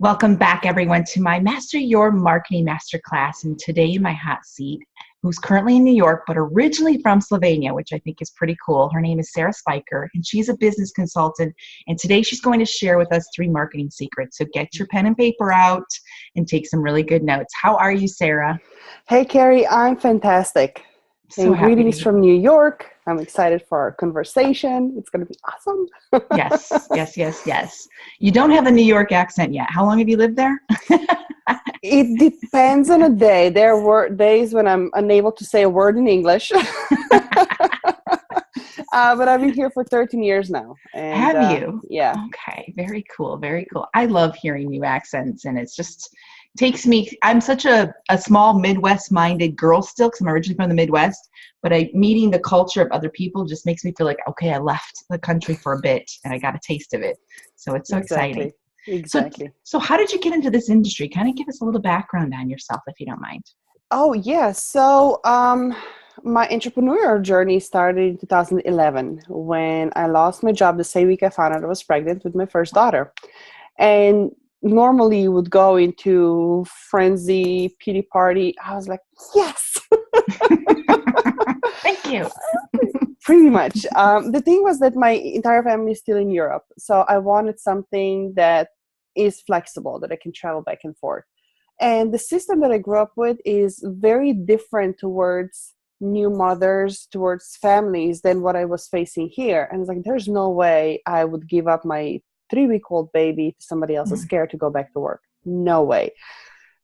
Welcome back, everyone, to my Master Your Marketing Masterclass. And today, my hot seat, who's currently in New York, but originally from Slovenia, which I think is pretty cool. Her name is Sara Speicher, and she's a business consultant. And today, she's going to share with us 3 marketing secrets. So get your pen and paper out and take some really good notes. How are you, Sara? Hey, Carrie, I'm fantastic. So And greetings happy. from New York. I'm excited for our conversation. It's going to be awesome. Yes. You don't have a New York accent yet. How long have you lived there? It depends on a day. There were days when I'm unable to say a word in English. But I've been here for 13 years now. And, Have you? Yeah. Okay, very cool, very cool. I love hearing new accents, and it's just takes me, I'm such a small Midwest-minded girl still, because I'm originally from the Midwest, but meeting the culture of other people just makes me feel like, okay, I left the country for a bit, and I got a taste of it. So it's so exciting. Exactly. So how did you get into this industry? Kind of give us a little background on yourself, if you don't mind. Oh, yeah. So my entrepreneurial journey started in 2011 when I lost my job the same week I found out I was pregnant with my first daughter. And normally you would go into frenzy, pity party. I was like, yes. Thank you. Pretty much. The thing was that my entire family is still in Europe. So I wanted something that is flexible, that I can travel back and forth. And the system that I grew up with is very different towards new mothers, towards families than what I was facing here. And it's like, there's no way I would give up my 3-week-old baby to somebody else is scared to go back to work. No way.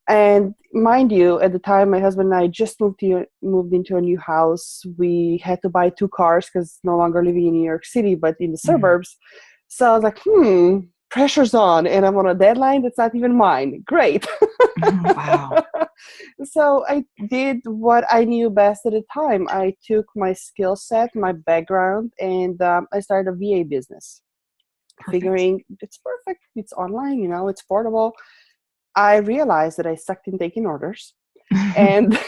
And mind you, at the time, my husband and I just moved into a new house. We had to buy 2 cars because no longer living in New York City, but in the suburbs. So I was like, pressure's on, and I'm on a deadline that's not even mine. Great. Wow. So I did what I knew best at the time. I took my skill set, my background, and I started a VA business. Perfect. Figuring it's perfect, it's online, it's portable. I realized that I sucked in taking orders, and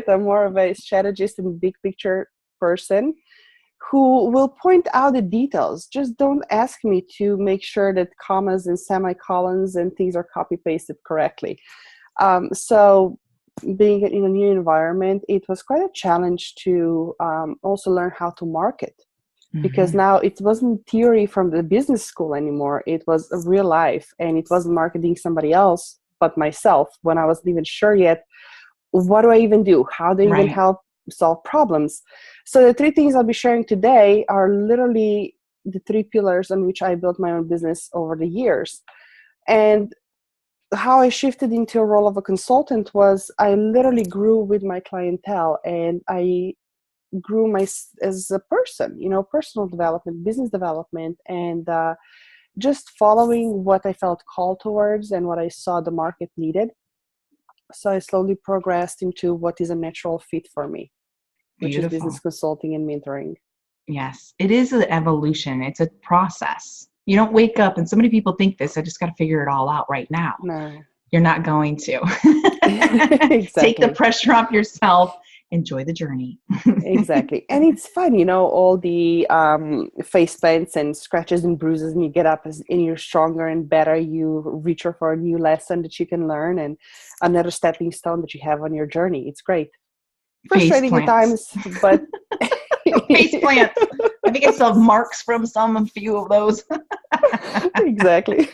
I'm more of a strategist and big picture person who will point out the details. Just don't ask me to make sure that commas and semicolons and things are copy pasted correctly. So being in a new environment, it was quite a challenge to also learn how to market. Because now it wasn't theory from the business school anymore. It was real life, and it wasn't marketing somebody else but myself when I wasn't even sure yet. What do I even do? How do I even help solve problems? So the 3 things I'll be sharing today are literally the 3 pillars on which I built my own business over the years. And how I shifted into a role of a consultant was I literally grew with my clientele, and I grew as a person, personal development, business development, and just following what I felt called towards and what I saw the market needed. So I slowly progressed into what is a natural fit for me, which is business consulting and mentoring. Yes, it is an evolution. It's a process. You don't wake up, and so many people think this, I just got to figure it all out right now. No. You're not going to. Exactly. Take the pressure off yourself. Enjoy the journey. Exactly. And it's fun, all the face paints and scratches and bruises, and you get up and you're stronger and better. You reach for a new lesson that you can learn and another stepping stone that you have on your journey. It's great. Frustrating at times, but... Face plants. I think I still have marks from a few of those. Exactly.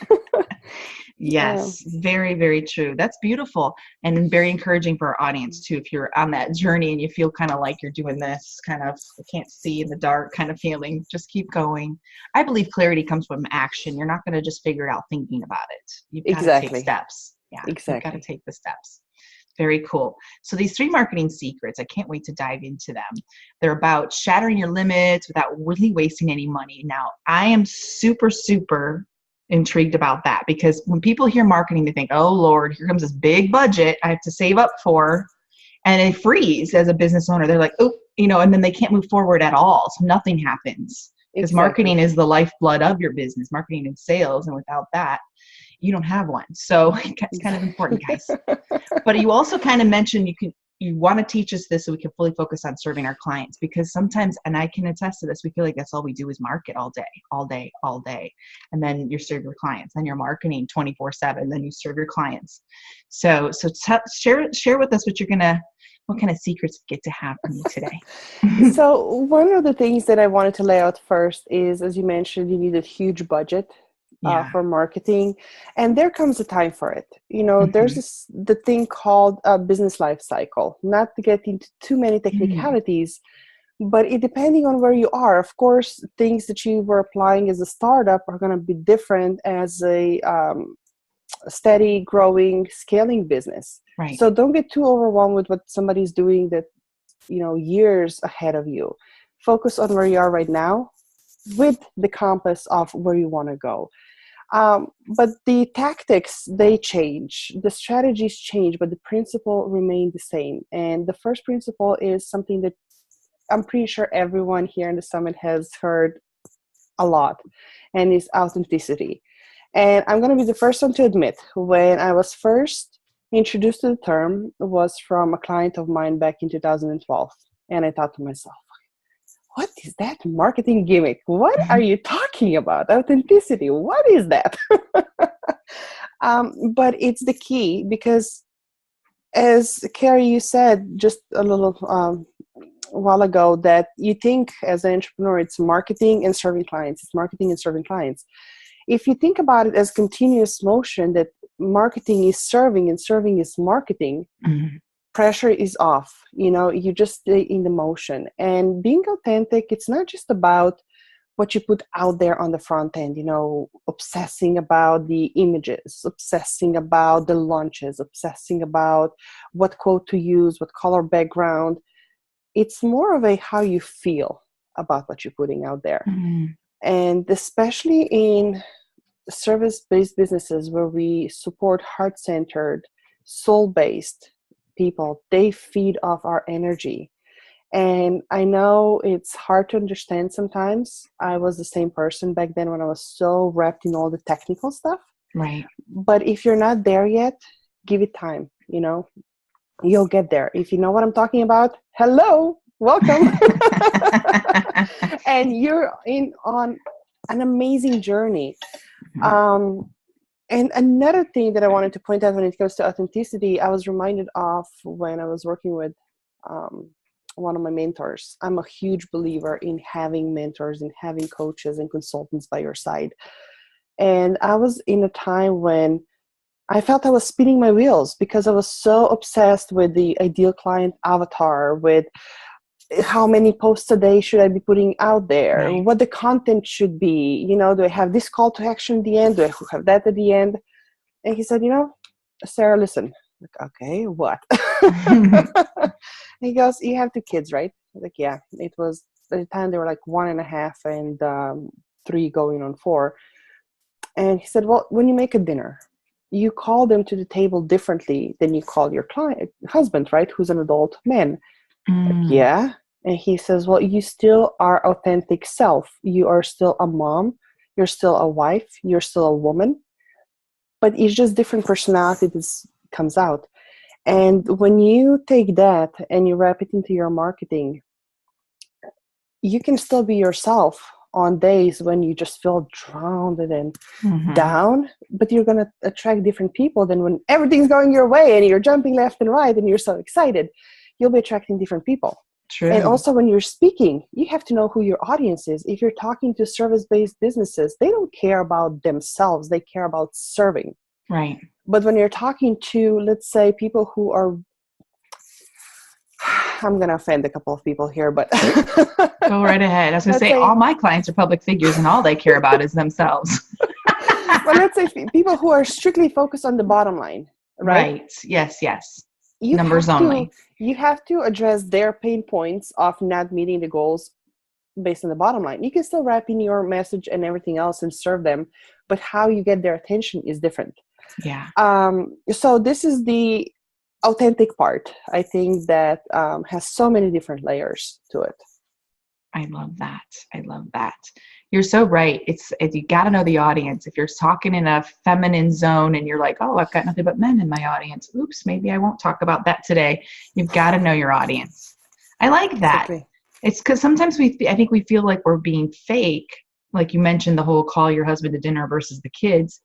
Yes, very, very true. That's beautiful, and very encouraging for our audience too. If you're on that journey and you feel kind of like you're doing this kind of I can't see in the dark kind of feeling, just keep going. I believe clarity comes from action. You're not going to just figure it out thinking about it. You've got to take steps. Yeah, exactly. You've got to take the steps. Very cool. So these 3 marketing secrets, I can't wait to dive into them. They're about shattering your limits without really wasting any money. Now, I am super intrigued about that, because when people hear marketing, they think, oh Lord, here comes this big budget I have to save up for, and they freeze as a business owner. They're like, oh, and then they can't move forward at all. So nothing happens, because marketing is the lifeblood of your business, marketing and sales. And without that, you don't have one. So it's kind of important, guys. But you also kind of mentioned you want to teach us this so we can fully focus on serving our clients, because sometimes, and I can attest to this, we feel like that's all we do is market all day, all day, all day. And then you serve your clients, then you're marketing 24/7, then you serve your clients. So share with us what kind of secrets we get to have from you today. So one of the things that I wanted to lay out first is, as you mentioned, you need a huge budget for marketing, and there comes a time for it. There's the thing called a business life cycle. Not to get into too many technicalities, but it depending on where you are. Of course, things that you were applying as a startup are going to be different as a steady, growing, scaling business. Right. So don't get too overwhelmed with what somebody's doing that years ahead of you. Focus on where you are right now with the compass of where you want to go. But the tactics, they change. The strategies change, but the principle remain the same. And the first principle is something that I'm pretty sure everyone here in the summit has heard a lot, and is authenticity. And I'm going to be the first one to admit, when I was first introduced to the term, was from a client of mine back in 2012. And I thought to myself, what is that marketing gimmick? What are you talking about? Authenticity, what is that? But it's the key, because as Carrie, you said just a little while ago, that you think as an entrepreneur, it's marketing and serving clients. It's marketing and serving clients. If you think about it as continuous motion, that marketing is serving and serving is marketing, pressure is off. You just stay in the motion. And being authentic, it's not just about what you put out there on the front end, obsessing about the images, obsessing about the launches, obsessing about what quote to use, what color background. It's more of a how you feel about what you're putting out there. And especially in service-based businesses where we support heart-centered, soul-based people, they feed off our energy. And I know it's hard to understand sometimes. I was the same person back then when I was so wrapped in all the technical stuff. Right. But if you're not there yet, give it time. You'll get there. If you know what I'm talking about, hello, welcome. And you're on an amazing journey. And another thing that I wanted to point out when it comes to authenticity, I was reminded of when I was working with one of my mentors. I'm a huge believer in having mentors and having coaches and consultants by your side. And I was in a time when I felt I was spinning my wheels, because I was so obsessed with the ideal client avatar, with how many posts a day should I be putting out there, right, what the content should be, do I have this call to action at the end, do I have that at the end? And he said, Sarah, listen. Like, okay, what? He goes, you have 2 kids, right? Like, yeah. It was, at the time they were like 1.5 and 3 going on 4. And he said, well, when you make a dinner, you call them to the table differently than you call your husband, right? Who's an adult man. Like, yeah. And he says, well, you still are authentic self. You are still a mom. You're still a wife. You're still a woman. But it's just different personality that comes out. And when you take that and you wrap it into your marketing, you can still be yourself on days when you just feel drowned and down, but you're going to attract different people than when everything's going your way and you're jumping left and right and you're so excited. You'll be attracting different people. True. And also when you're speaking, you have to know who your audience is. If you're talking to service-based businesses, they don't care about themselves. They care about serving. Right. But when you're talking to, let's say, people who are, I'm going to offend a couple of people here, but go right ahead. I was going to say, all my clients are public figures and all they care about is themselves. But let's say people who are strictly focused on the bottom line, right? Right. Yes. Numbers only. You have to address their pain points of not meeting the goals based on the bottom line. You can still wrap in your message and everything else and serve them, but how you get their attention is different. Yeah. So this is the authentic part, I think, that has so many different layers to it. I love that. You're so right. You got to know the audience. If you're talking in a feminine zone and you're like, oh, I've got nothing but men in my audience. Oops, maybe I won't talk about that today. You've got to know your audience. I like that. Exactly. It's because sometimes I think we feel like we're being fake. Like you mentioned, the whole call your husband to dinner versus the kids.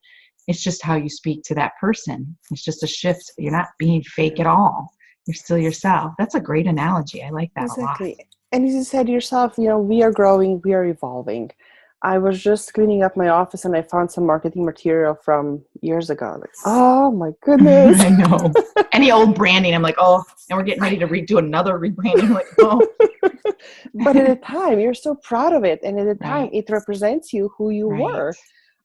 It's just how you speak to that person. It's just a shift. You're not being fake at all. You're still yourself. That's a great analogy. I like that a lot. Exactly. And as you said yourself, we are growing, we are evolving. I was just cleaning up my office and I found some marketing material from years ago. Like, oh my goodness. I know. Any old branding, I'm like, oh, and we're getting ready to redo another rebranding. I'm like, oh. But at the time, you're so proud of it. And at the time, Right. it represents you, who you were.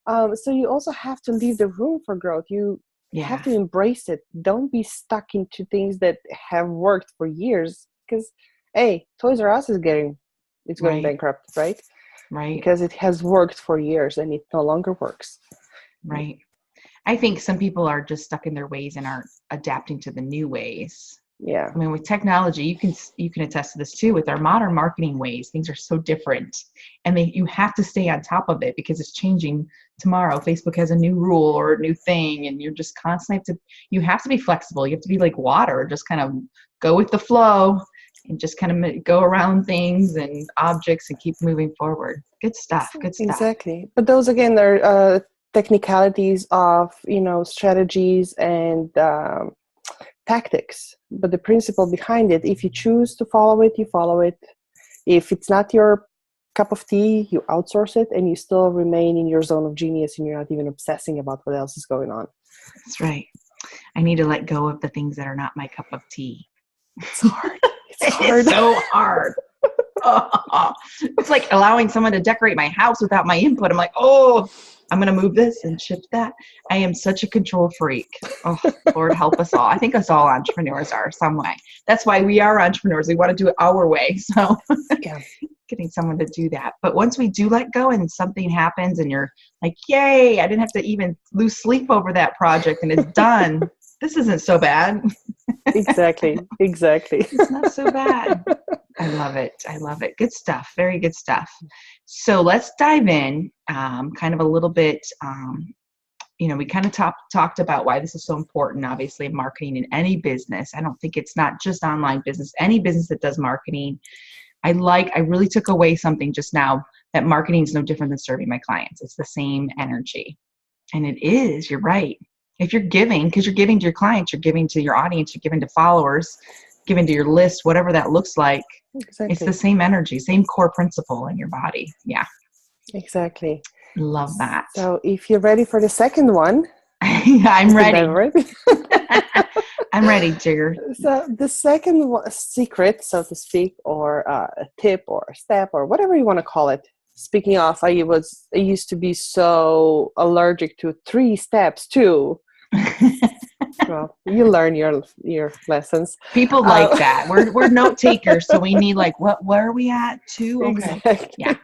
So you also have to leave the room for growth. You have to embrace it. Don't be stuck into things that have worked for years. Because, hey, Toys R Us is going bankrupt, right? Right. Because it has worked for years and it no longer works. Right. I think some people are just stuck in their ways and aren't adapting to the new ways. Yeah. I mean, with technology, you can attest to this too. With our modern marketing ways, things are so different, and you have to stay on top of it because it's changing tomorrow. Facebook has a new rule or a new thing, and you're just constantly you have to be flexible. You have to be like water, just kind of go with the flow and just kind of go around things and objects and keep moving forward. Good stuff. Good stuff. Exactly. But those again are technicalities of strategies and tactics, but the principle behind it, if you choose to follow it, you follow it. If it's not your cup of tea, you outsource it and you still remain in your zone of genius and you're not even obsessing about what else is going on. That's right. I need to let go of the things that are not my cup of tea. It's hard. It's so hard. It's like allowing someone to decorate my house without my input. I'm like, oh, I'm going to move this and shift that. I am such a control freak. Oh, Lord, help us all. I think us all entrepreneurs are some way. That's why we are entrepreneurs. We want to do it our way. So getting someone to do that. But once we do let go and something happens and you're like, yay, I didn't have to even lose sleep over that project and it's done. This isn't so bad. Exactly. It's not so bad. I love it. Good stuff. Very good stuff. So let's dive in kind of a little bit. We kind of talked about why this is so important, obviously, in marketing in any business. I don't think it's not just online business, any business that does marketing. I really took away something just now, that marketing is no different than serving my clients. It's the same energy. And it is, you're right. If you're giving, because you're giving to your clients, you're giving to your audience, you're giving to followers, giving to your list, whatever that looks like. Exactly. It's the same energy, same core principle in your body. Yeah. Exactly. Love that. So if you're ready for the second one. I'm ready. I'm ready, Jigger. So the second secret, so to speak, or a tip or a step or whatever you want to call it. Speaking of, I used to be so allergic to 3 steps too. Well, you learn your lessons. People like that. We're note takers, so we need where are we at? 2? Okay. Exactly. Yeah.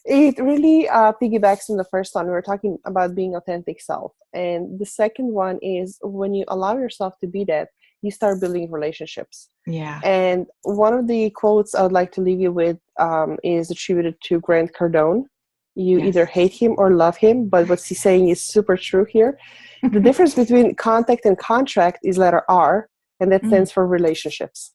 It really piggybacks on the first one. We were talking about being authentic self, and the second one is when you allow yourself to be that, you start building relationships. Yeah. And one of the quotes I would like to leave you with is attributed to Grant Cardone. You either hate him or love him, but what he's saying is super true here. The difference between contact and contract is letter R, and that stands for relationships.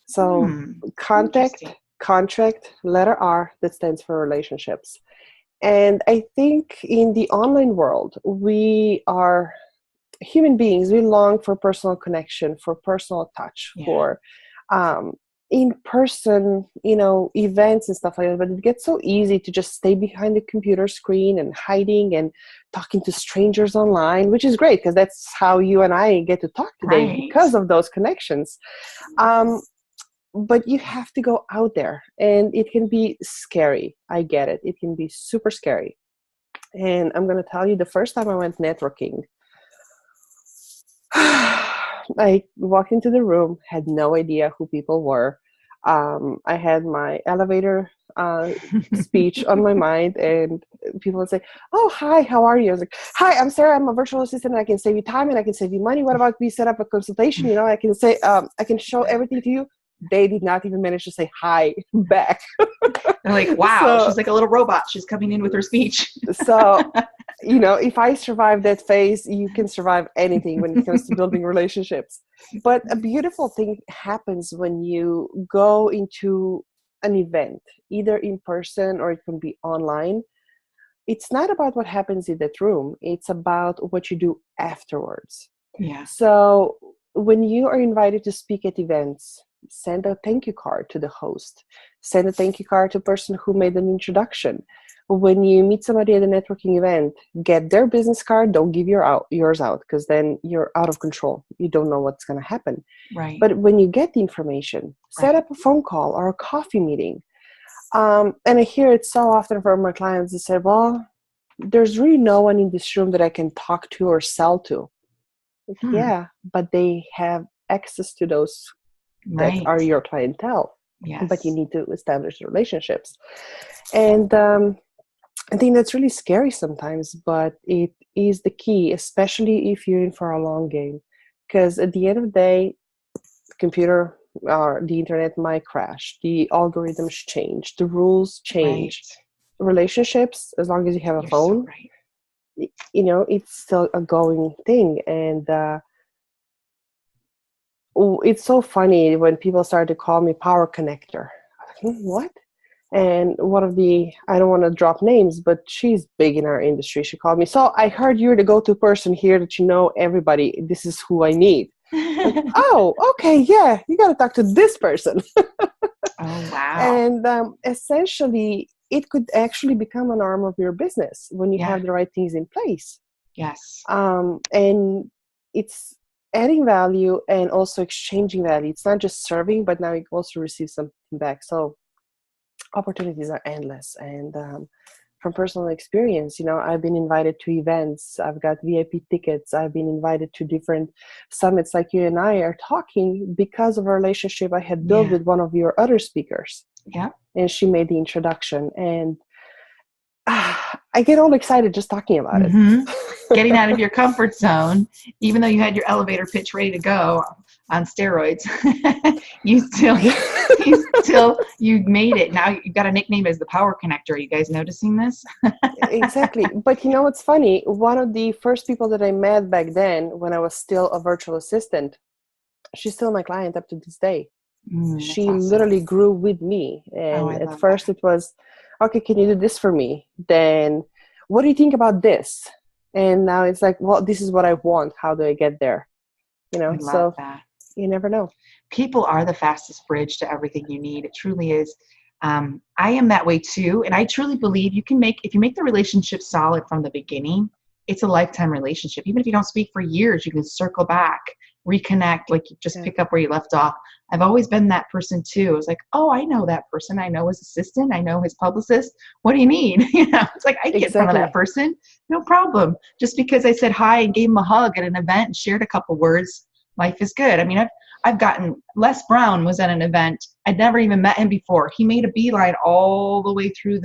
So contact, contract, letter R, that stands for relationships. And I think in the online world, we are human beings. We long for personal connection, for personal touch, for in-person, events and stuff like that. But it gets so easy to just stay behind the computer screen and hiding and talking to strangers online, which is great because that's how you and I get to talk today because of those connections. But you have to go out there, and it can be scary. I get it. It can be super scary. And I'm going to tell you, the first time I went networking, I walked into the room, had no idea who people were. I had my elevator speech on my mind, and people would say, "Oh, hi, how are you?" I was like, "Hi, I'm Sara. I'm a virtual assistant, and I can save you time and I can save you money. What about we set up a consultation? I can say, I can show everything to you. they did not even manage to say hi back. They're like, wow, So, she's like a little robot. She's coming in with her speech. so, if I survive that phase, you can survive anything when it comes to building relationships. But a beautiful thing happens when you go into an event, either in person or it can be online. It's not about what happens in that room. It's about what you do afterwards. Yeah. So when you are invited to speak at events, send a thank you card to the host. Send a thank you card to the person who made an introduction. When you meet somebody at a networking event, get their business card. Don't give yours out, because then you're out of control. You don't know what's going to happen. Right. But when you get the information, set up a phone call or a coffee meeting. And I hear it so often from my clients. They say, well, there's really no one in this room that I can talk to or sell to. Yeah, but they have access to those that are your clientele. Yes. But you need to establish relationships. And I think that's really scary sometimes, but it is the key, especially if you're in for a long game. Because at the end of the day, the computer or the internet might crash. The algorithms change. The rules change. Right. Relationships, as long as you have a phone, so right. It's still a going thing. And it's so funny when people start to call me power connector. What? And one of I don't want to drop names, but she's big in our industry. She called me. So I heard you're the go-to person here, that everybody. This is who I need. Like, oh, okay. Yeah. You got to talk to this person. Oh, wow. And essentially it could actually become an arm of your business when you have the right things in place. Yes. And it's adding value and also exchanging value. It's not just serving, but now you also receive something back. So opportunities are endless. And from personal experience, I've been invited to events. I've got VIP tickets. I've been invited to different summits like you and I are talking because of a relationship I had built with one of your other speakers. Yeah. And she made the introduction. And I get all excited just talking about it. Getting out of your comfort zone, even though you had your elevator pitch ready to go on steroids, you made it. Now you've got a nickname as the power connector. Are you guys noticing this? Exactly. But what's funny? One of the first people that I met back then, when I was still a virtual assistant, she's still my client up to this day. She awesome. Literally grew with me. And at first it was, okay, can you do this for me? Then what do you think about this? And now it's like, well, this is what I want. How do I get there? I love that. You never know. People are the fastest bridge to everything you need. It truly is. I am that way too. And I truly believe if you make the relationship solid from the beginning, it's a lifetime relationship. Even if you don't speak for years, you can circle back, reconnect, like you just pick up where you left off. I've always been that person too. It's like, oh, I know that person. I know his assistant. I know his publicist. What do you need? It's like, I get in front of that person. No problem. Just because I said hi and gave him a hug at an event and shared a couple words, life is good. I mean, I've gotten, Les Brown was at an event. I'd never even met him before. He made a beeline all the way through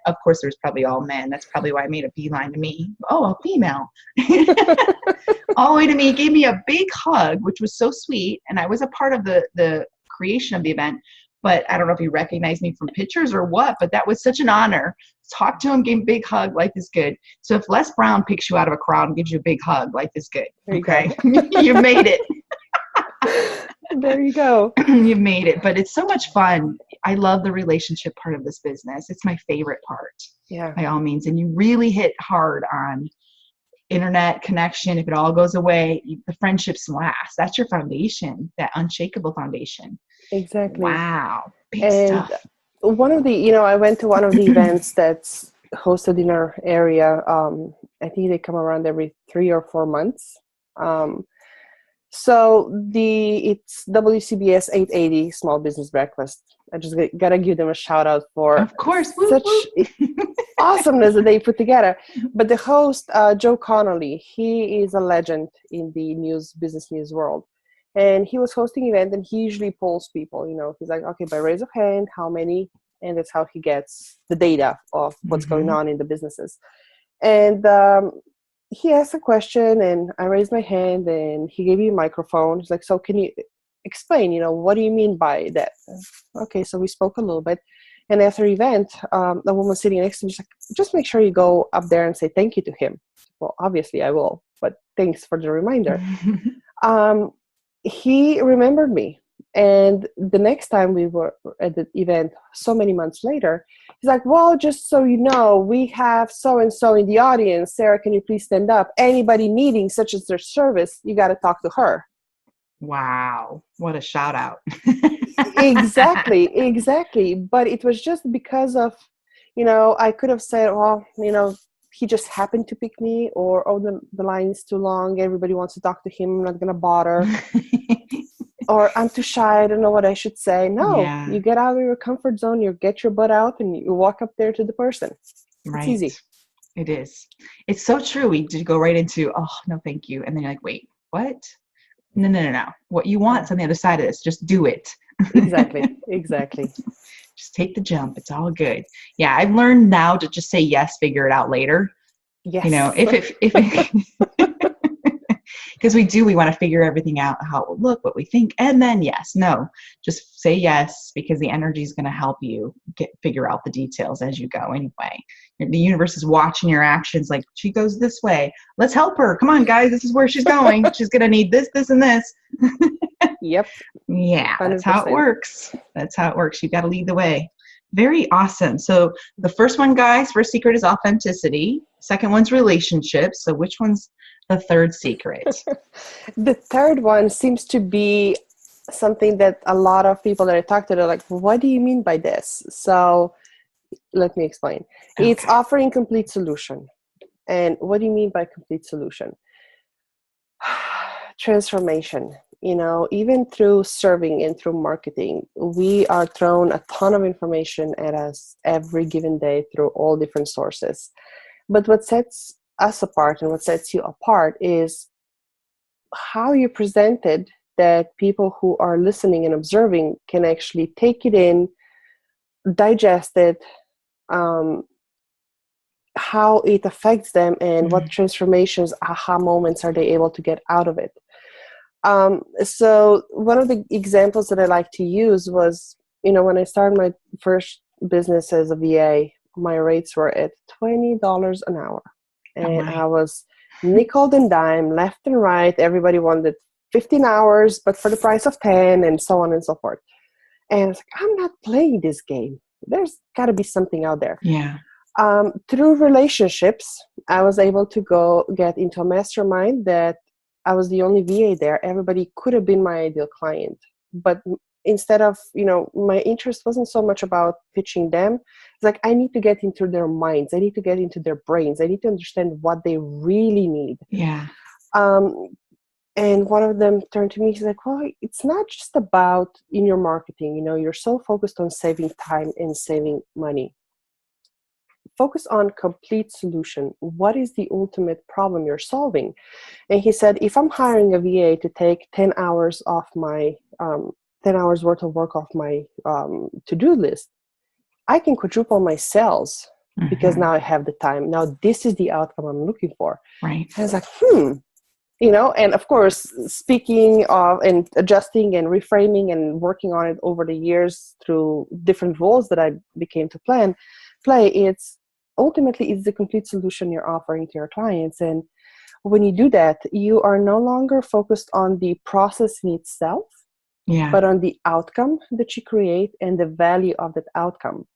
of course, there's probably all men. That's probably why I made a beeline to me. Oh, a female. All the way to me. He gave me a big hug, which was so sweet. And I was a part of the creation of the event. But I don't know if he recognized me from pictures or what, but that was such an honor. Talk to him, gave him a big hug. Life is good. So if Les Brown picks you out of a crowd and gives you a big hug, life is good. Okay. You made it. There you go. You've made it. But it's so much fun. I love the relationship part of this business. It's my favorite part. Yeah. By all means. And you really hit hard on internet connection. If it all goes away, the friendships last. That's your foundation, that unshakable foundation. Exactly. Wow. Big stuff. One of the, I went to one of the events that's hosted in our area. I think they come around every 3 or 4 months. So it's WCBS 880 Small Business Breakfast. I just gotta give them a shout out for, of course, such awesomeness that they put together. But the host, Joe Connolly, he is a legend in the business news world. And he was hosting an event, and he usually polls people. He's like, okay, by raise of hand, how many? And that's how he gets the data of what's going on in the businesses. And he asked a question, and I raised my hand, and he gave me a microphone. He's like, so can you explain, what do you mean by that? Okay, so we spoke a little bit. And after the event, the woman sitting next to me, she's like, just make sure you go up there and say thank you to him. Well, obviously I will, but thanks for the reminder. He remembered me. And the next time we were at the event, so many months later, he's like, well, just so you know, we have so-and-so in the audience. Sarah, can you please stand up? Anybody needing such as their service, you got to talk to her. Wow. What a shout out. Exactly. But it was just because of, I could have said, well, he just happened to pick me, or, oh, the line is too long. Everybody wants to talk to him. I'm not going to bother. Or I'm too shy. I don't know what I should say. No, You get out of your comfort zone. You get your butt out and you walk up there to the person. Right. It's easy. It is. It's so true. We did go right into, oh, no, thank you. And then you're like, wait, what? No. What you want's on the other side of this. Just do it. Exactly. Just take the jump. It's all good. Yeah. I've learned now to just say yes, figure it out later. Yes. Because we want to figure everything out, how it will look, what we think, and then just say yes, because the energy is going to help you figure out the details as you go anyway. The universe is watching your actions, like, she goes this way, let's help her, come on guys, this is where she's going, she's going to need this and this. Yep. Yeah, that's 100%. How it works. You've got to lead the way. Very awesome. So the first one, guys, first secret is authenticity. Second one's relationships. So which one's the third secret? The third one seems to be something that a lot of people that I talk to, they're like, what do you mean by this? So let me explain. Okay. It's offering complete solution. And what do you mean by complete solution? Transformation. Even through serving and through marketing, we are thrown a ton of information at us every given day through all different sources. But what sets us apart and what sets you apart is how you present it, that people who are listening and observing can actually take it in, digest it, how it affects them, and what transformations, aha moments are they able to get out of it. So one of the examples that I like to use was, when I started my first business as a VA, my rates were at $20 an hour. And I was nickel and dime, left and right. Everybody wanted 15 hours, but for the price of 10, and so on and so forth. And I was like, I'm not playing this game. There's got to be something out there. Yeah. Through relationships, I was able to go get into a mastermind that I was the only VA there. Everybody could have been my ideal client. But instead of, my interest wasn't so much about pitching them. It's like, I need to get into their minds. I need to get into their brains. I need to understand what they really need. Yeah. And one of them turned to me, he's like, well, it's not just about in your marketing, you're so focused on saving time and saving money. Focus on complete solution. What is the ultimate problem you're solving? And he said, if I'm hiring a VA to take 10 hours off my 10 hours worth of work off my to-do list, I can quadruple my sales because now I have the time. Now this is the outcome I'm looking for. Right. And I was like, and of course, speaking of and adjusting and reframing and working on it over the years through different roles that I became to play, it's ultimately it's the complete solution you're offering to your clients. And when you do that, you are no longer focused on the process in itself, but on the outcome that you create and the value of that outcome.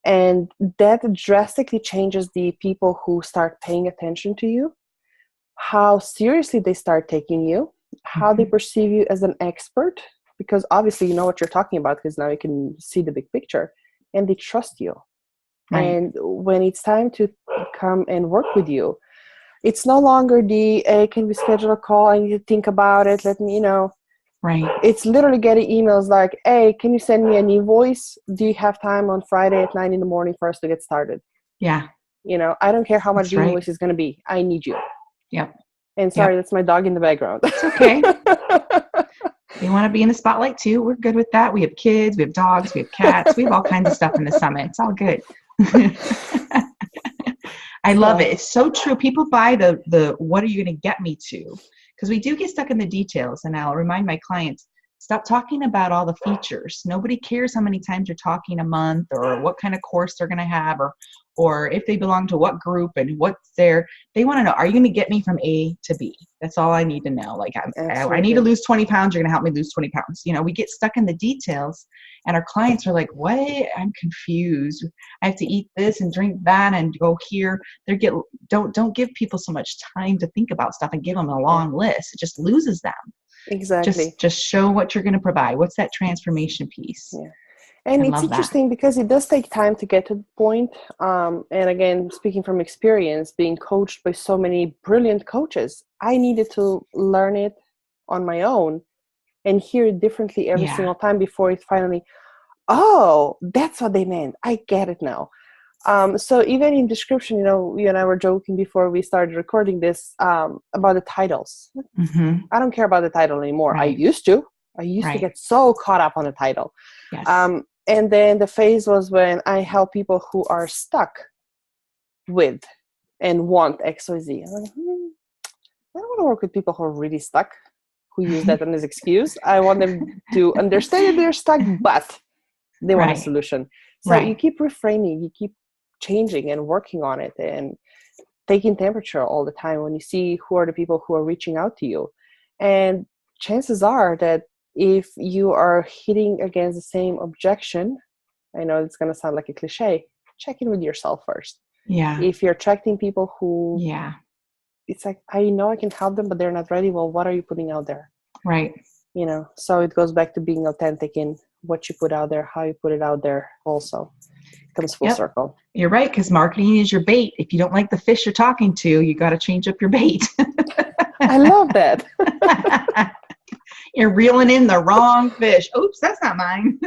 And that drastically changes the people who start paying attention to you, how seriously they start taking you, how they perceive you as an expert, because obviously you know what you're talking about because now you can see the big picture, and they trust you. Right. And when it's time to come and work with you, it's no longer the, hey, can we schedule a call? I need to think about it. Let me, Right. It's literally getting emails like, hey, can you send me an invoice? Do you have time on Friday at 9 a.m. for us to get started? Yeah. I don't care how much the invoice is going to be. I need you. Yep. And sorry, that's my dog in the background. It's okay. We want to be in the spotlight too. We're good with that. We have kids, we have dogs, we have cats. We have all kinds of stuff in the summit. It's all good. I love it. It's so true. People buy the what are you going to get me to? Because we do get stuck in the details. And I'll remind my clients, Stop talking about all the features. Nobody cares how many times you're talking a month or what kind of course they're going to have or if they belong to what group and what's there. They want to know, are you going to get me from A to B? That's all I need to know. Like, I need to lose 20 pounds. You're going to help me lose 20 pounds. You know, we get stuck in the details and our clients are like, what? I'm confused. I have to eat this and drink that and go here. Don't give people so much time to think about stuff and give them a long list. It just loses them. Exactly. Just show what you're going to provide. What's that transformation piece? Yeah. And it's interesting because it does take time to get to the point. And again, speaking from experience, being coached by so many brilliant coaches, I needed to learn it on my own and hear it differently every single time before it finally, oh, that's what they meant. I get it now. So even in description, you know, you and I were joking before we started recording this about the titles. Mm-hmm. I don't care about the title anymore. Right. I used to get so caught up on the title. Yes. And then the phase was when I help people who are stuck with and want XYZ. I'm like, I don't want to work with people who are really stuck, who use that as an excuse. I want them to understand that they're stuck, but they want a solution. So you keep reframing, you keep changing and working on it and taking temperature all the time when you see who are the people who are reaching out to you. And chances are that if you are hitting against the same objection, I know it's going to sound like a cliche, check in with yourself first. Yeah. If you're attracting people who, it's like, I know I can help them, but they're not ready. Well, what are you putting out there? Right. You know, so it goes back to being authentic in what you put out there, how you put it out there also. It comes full circle. You're right, because marketing is your bait. If you don't like the fish you're talking to, you got to change up your bait. I love that. You're reeling in the wrong fish. Oops, that's not mine.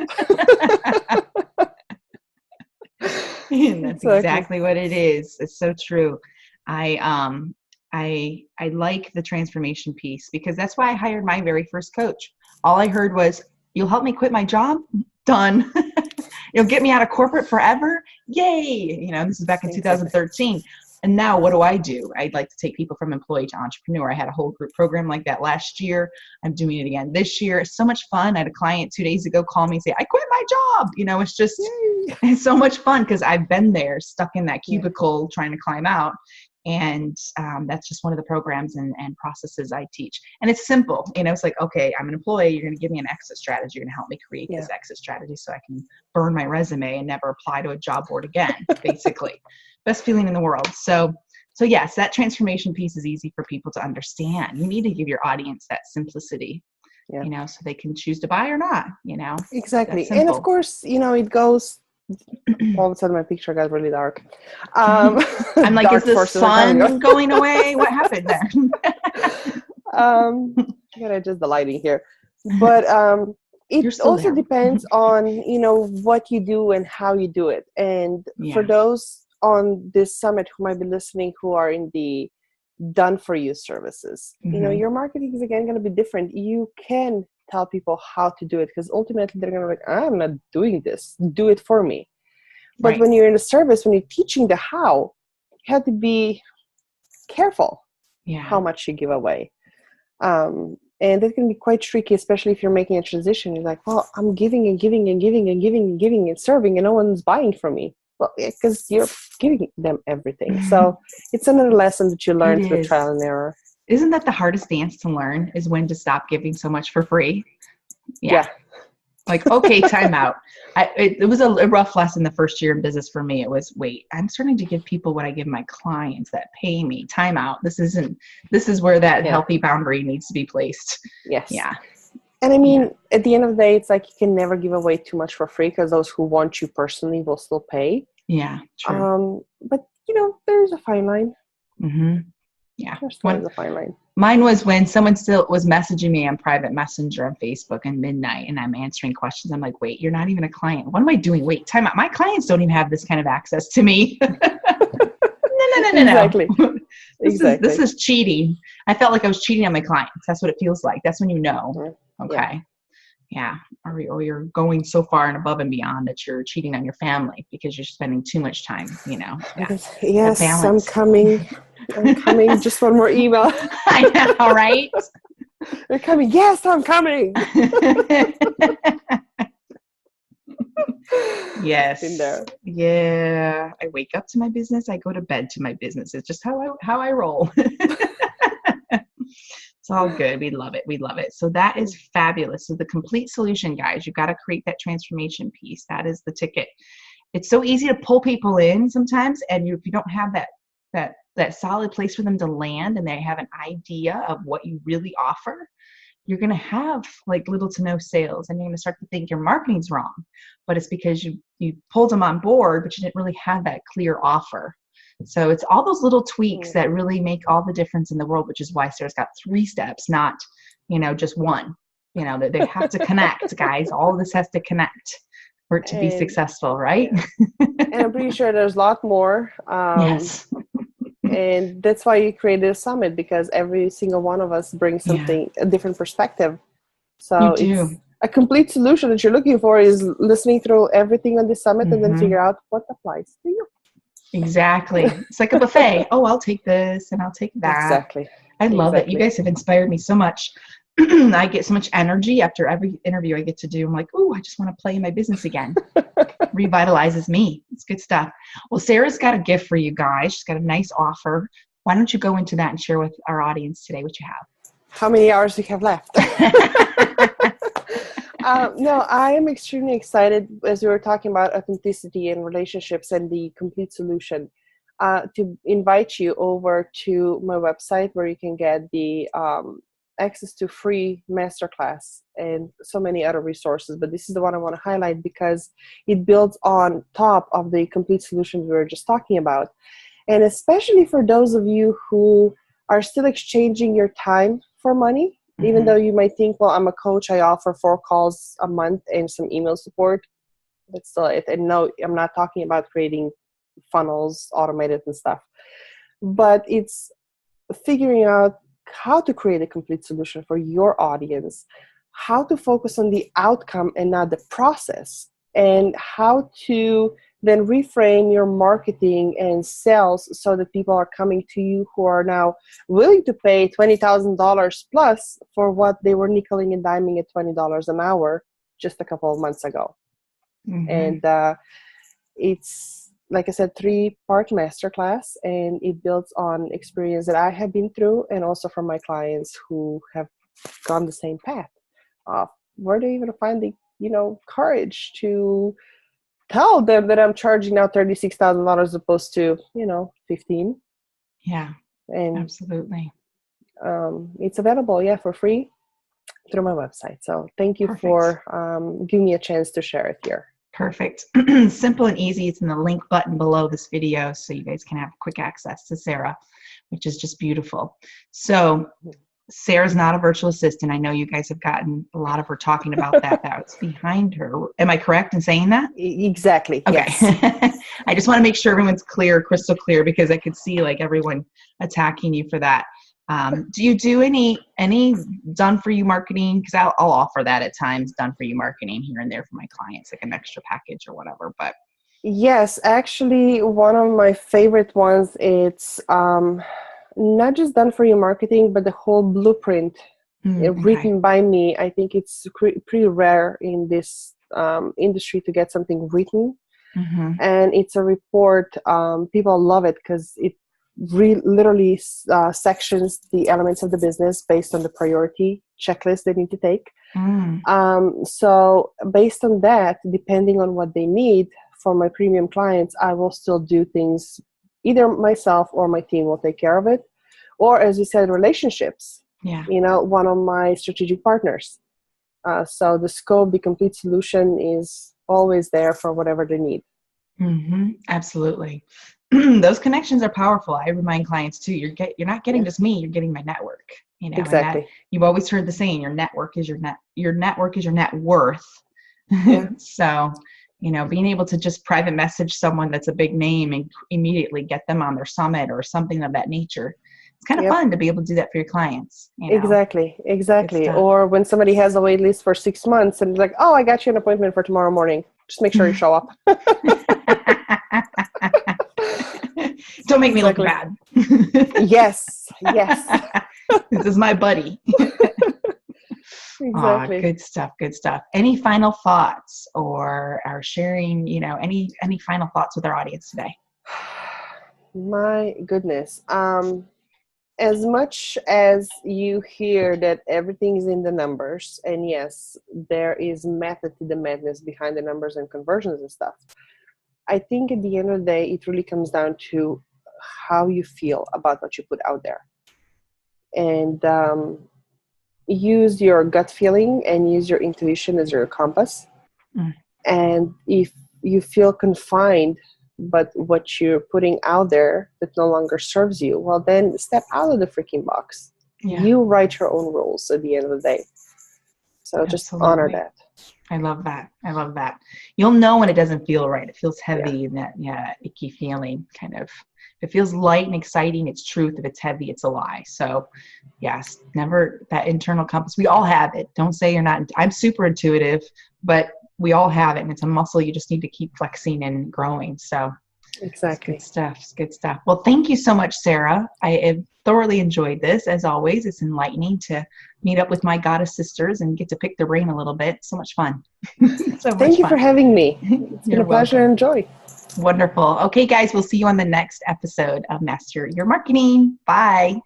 And that's exactly what it is. It's so true. I like the transformation piece because that's why I hired my very first coach. All I heard was, you'll help me quit my job? Done. You'll get me out of corporate forever? Yay. You know, this is back in 2013. And now what do? I'd like to take people from employee to entrepreneur. I had a whole group program like that last year. I'm doing it again this year. It's so much fun. I had a client 2 days ago call me and say, I quit my job. You know, it's just, it's so much fun because I've been there stuck in that cubicle trying to climb out. And that's just one of the programs and processes I teach. And it's simple. You know, it's like, okay, I'm an employee. You're going to give me an exit strategy. You're going to help me create this exit strategy so I can burn my resume and never apply to a job board again, basically. Best feeling in the world. So yes, that transformation piece is easy for people to understand. You need to give your audience that simplicity, you know, so they can choose to buy or not, you know. Exactly. And of course, you know, it goes, all of a sudden my picture got really dark. I'm like, is the sun going away? What happened there? I gotta adjust the lighting here. But it also depends on, you know, what you do and how you do it. And for those on this summit who might be listening who are in the done for you services, you know, your marketing is again going to be different. You can tell people how to do it because ultimately they're going to be like, I'm not doing this, do it for me. But when you're in a service, when you're teaching the how, you have to be careful how much you give away. And that can be quite tricky, especially if you're making a transition. You're like, well, I'm giving and giving and giving and giving and giving and serving and no one's buying from me. Well, because you're giving them everything. So it's another lesson that you learn through trial and error. Isn't that the hardest dance to learn, is when to stop giving so much for free? Yeah. Like, okay, time out. It was a rough lesson the first year in business for me. It was, wait, I'm starting to give people what I give my clients that pay me. Time out. This is where that healthy boundary needs to be placed. Yes. Yeah. And I mean, at the end of the day, it's like you can never give away too much for free because those who want you personally will still pay. Yeah, true. But, you know, there's a fine line. Mm-hmm. Yeah. There's a fine line. Mine was when someone still was messaging me on private messenger on Facebook at midnight and I'm answering questions. I'm like, wait, you're not even a client. What am I doing? Wait, time out. My clients don't even have this kind of access to me. No. Exactly. This is cheating. I felt like I was cheating on my clients. That's what it feels like. That's when you know. Mm-hmm. Okay. Yeah. Or you're going so far and above and beyond that you're cheating on your family because you're spending too much time, you know. Yeah. Yes, I'm coming. Just one more email. I know, right? You're coming. Yes, I'm coming. Yes. In there. Yeah. I wake up to my business. I go to bed to my business. It's just how I roll. It's all good. We love it. We love it. So that is fabulous. So the complete solution, guys, you've got to create that transformation piece. That is the ticket. It's so easy to pull people in sometimes, and if you don't have that solid place for them to land and they have an idea of what you really offer, you're going to have like little to no sales, and you're going to start to think your marketing's wrong. But it's because you pulled them on board, but you didn't really have that clear offer. So it's all those little tweaks that really make all the difference in the world, which is why Sarah's got 3 steps, not, just one. That they have to connect, guys. All of this has to connect for it to be successful, right? And I'm pretty sure there's a lot more. Yes. And that's why you created a summit, because every single one of us brings something, a different perspective. So it's a complete solution that you're looking for is listening through everything on the summit and then figure out what applies to you. Exactly. It's like a buffet. Oh, I'll take this and I'll take that. Exactly. I love it. You guys have inspired me so much. I get so much energy after every interview I get to do. I'm like, oh, I just want to play in my business again. Revitalizes me. It's good stuff. Well, Sarah's got a gift for you guys. She's got a nice offer. Why don't you go into that and share with our audience today what you have? How many hours do you have left? No, I am extremely excited, as we were talking about authenticity and relationships and the complete solution, to invite you over to my website where you can get the access to free masterclass and so many other resources. But this is the one I want to highlight because it builds on top of the complete solution we were just talking about. And especially for those of you who are still exchanging your time for money, even though you might think, well, I'm a coach, I offer 4 calls a month and some email support. That's still it. And no, I'm not talking about creating funnels, automated and stuff. But it's figuring out how to create a complete solution for your audience, how to focus on the outcome and not the process, and how to then reframe your marketing and sales so that people are coming to you who are now willing to pay $20,000 plus for what they were nickeling and diming at $20 an hour just a couple of months ago. And it's, like I said, 3-part masterclass, and it builds on experience that I have been through and also from my clients who have gone the same path. Where do you even find the, courage to tell them that I'm charging now $36,000 as opposed to, $15,000? Yeah, and absolutely. It's available, for free through my website. So thank you for giving me a chance to share it here. Perfect. Simple and easy. It's in the link button below this video, so you guys can have quick access to Sara, which is just beautiful. So Sarah's not a virtual assistant. I know you guys have gotten a lot of her talking about that. That's behind her. Am I correct in saying that? Exactly. Okay. Yes. I just want to make sure everyone's clear, crystal clear, because I could see like everyone attacking you for that. Do you do any done for you marketing? Because I'll offer that at times, done for you marketing here and there for my clients, like an extra package or whatever. But yes, actually, one of my favorite ones, it's not just done for you marketing, but the whole blueprint written by me. I think it's pretty rare in this industry to get something written. And it's a report. People love it because it literally sections the elements of the business based on the priority checklist they need to take. So based on that, depending on what they need for my premium clients, I will still do things, either myself or my team will take care of it. Or as you said, relationships, one of my strategic partners. So the scope, the complete solution is always there for whatever they need. Absolutely. Those connections are powerful. I remind clients too, you're not getting just me, you're getting my network. Exactly. And you've always heard the saying, your network is your network is your net worth. So, being able to just private message someone that's a big name and immediately get them on their summit or something of that nature. It's kind of fun to be able to do that for your clients. Exactly. Or when somebody has a wait list for 6 months and like, oh, I got you an appointment for tomorrow morning. Just make sure you show up. Don't make me look bad. Yes. This is my buddy. Exactly. Good stuff. Good stuff. Any final thoughts or are sharing, any final thoughts with our audience today? My goodness. As much as you hear that everything is in the numbers, and yes, there is method to the madness behind the numbers and conversions and stuff, I think at the end of the day, it really comes down to how you feel about what you put out there. And use your gut feeling and use your intuition as your compass. Mm. And if you feel confined, but what you're putting out there that no longer serves you, well, then step out of the freaking box. Yeah. You write your own rules at the end of the day. So just honor that. I love that. I love that. You'll know when it doesn't feel right. It feels heavy, Yeah. and that icky feeling kind of. If it feels light and exciting, it's truth. If it's heavy, it's a lie. So, yes, never that internal compass. We all have it. Don't say you're not. I'm super intuitive, but we all have it, and it's a muscle you just need to keep flexing and growing. So, Exactly. It's good stuff. It's good stuff. Well, thank you so much, Sara. I have thoroughly enjoyed this. As always, it's enlightening to meet up with my goddess sisters and get to pick their brain a little bit. So much fun. Thank you for having me. It's been a pleasure and joy. Wonderful. Okay, guys, we'll see you on the next episode of Master Your Marketing. Bye.